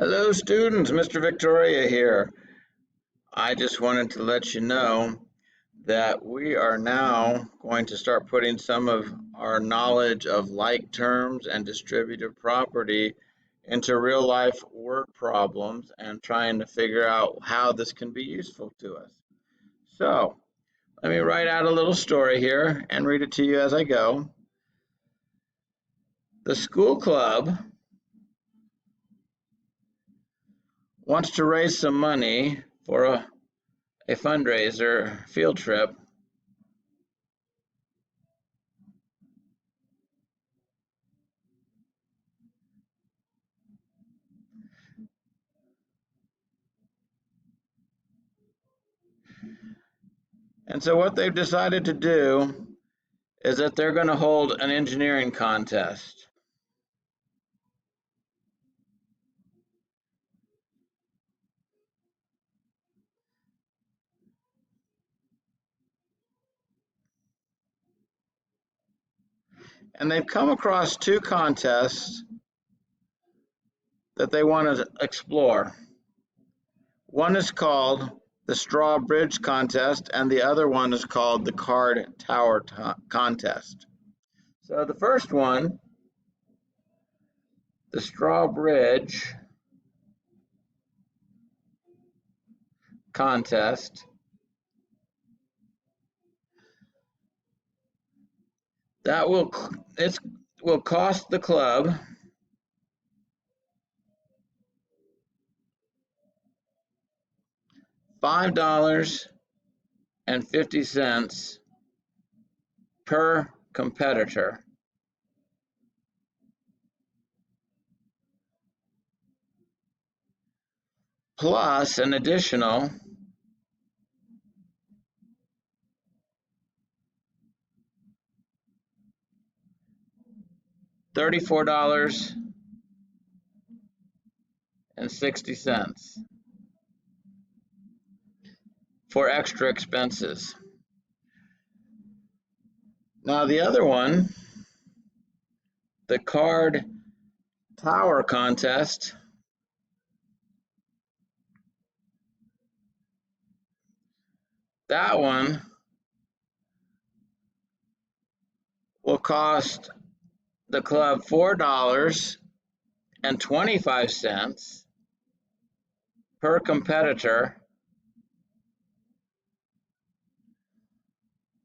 Hello students, Mr. Victoria here. I just wanted to let you know that we are now going to start putting some of our knowledge of like terms and distributive property into real life work problems and trying to figure out how this can be useful to us. So let me write out a little story here and read it to you as I go. The school club wants to raise some money for a fundraiser field trip. And so what they've decided to do is that they're going to hold an engineering contest. And they've come across two contests that they want to explore. One is called the Straw Bridge Contest, and the other one is called the Card Tower Contest. So the first one, the Straw Bridge Contest, that will cost the club $5.50 per competitor. Plus an additional $34.60 for extra expenses. Now the other one, the Card Tower Contest, that one will cost the club $4.25 per competitor,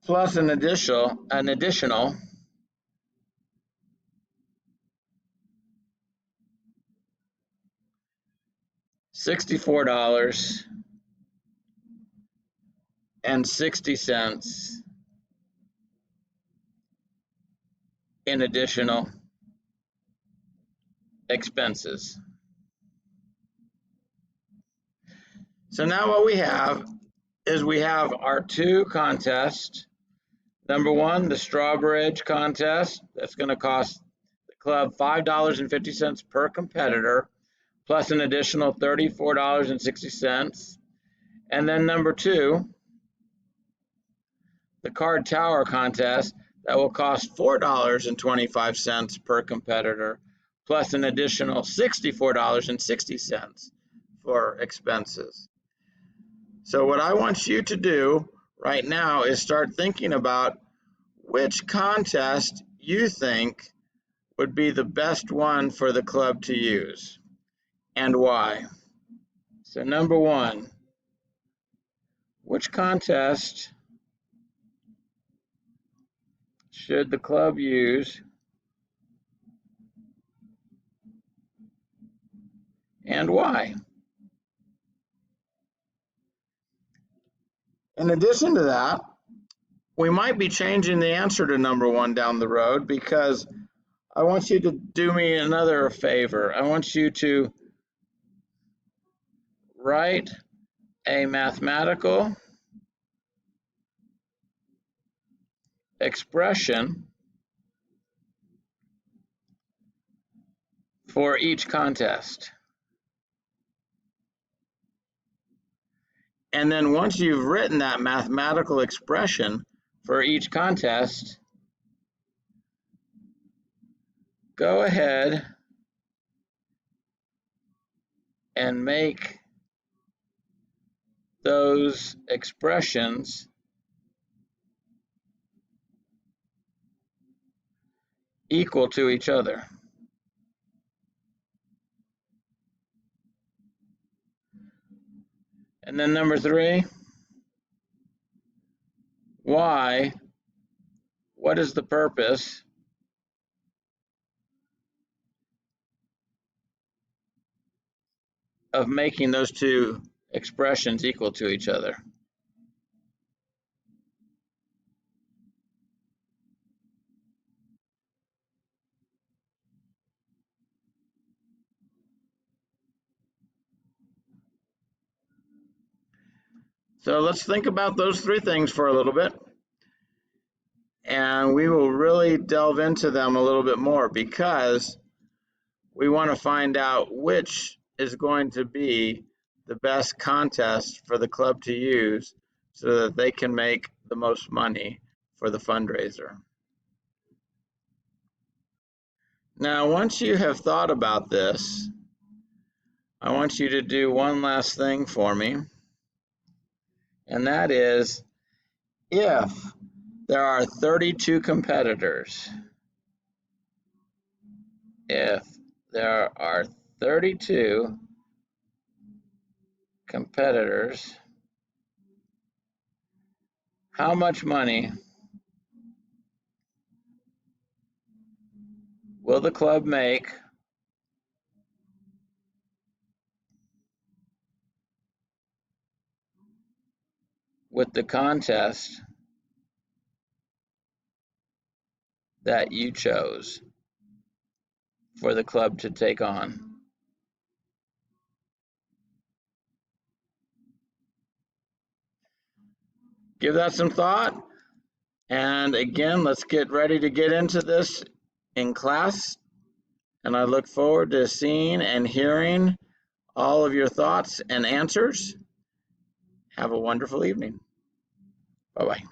plus an additional $64.60 in additional expenses. So now what we have is we have our two contests. Number one, the Straw Bridge Contest, that's going to cost the club $5.50 per competitor, plus an additional $34.60. And then number two, the Card Tower Contest, that will cost $4.25 per competitor, plus an additional $64.60 for expenses. So what I want you to do right now is start thinking about which contest you think would be the best one for the club to use and why. So number one, which contest should the club use and why? In addition to that, we might be changing the answer to number one down the road because I want you to do me another favor. I want you to write a mathematical expression for each contest. And then once you've written that mathematical expression for each contest, go ahead and make those expressions equal to each other. And then number 3, why? What is the purpose of making those two expressions equal to each other? So let's think about those 3 things for a little bit, and we will really delve into them a little bit more, because we want to find out which is going to be the best contest for the club to use so that they can make the most money for the fundraiser. Now, once you have thought about this, I want you to do one last thing for me, and that is, if there are 32 competitors, if there are 32 competitors, how much money will the club make with the contest that you chose for the club to take on? Give that some thought. And again, let's get ready to get into this in class. And I look forward to seeing and hearing all of your thoughts and answers. Have a wonderful evening. Bye-bye.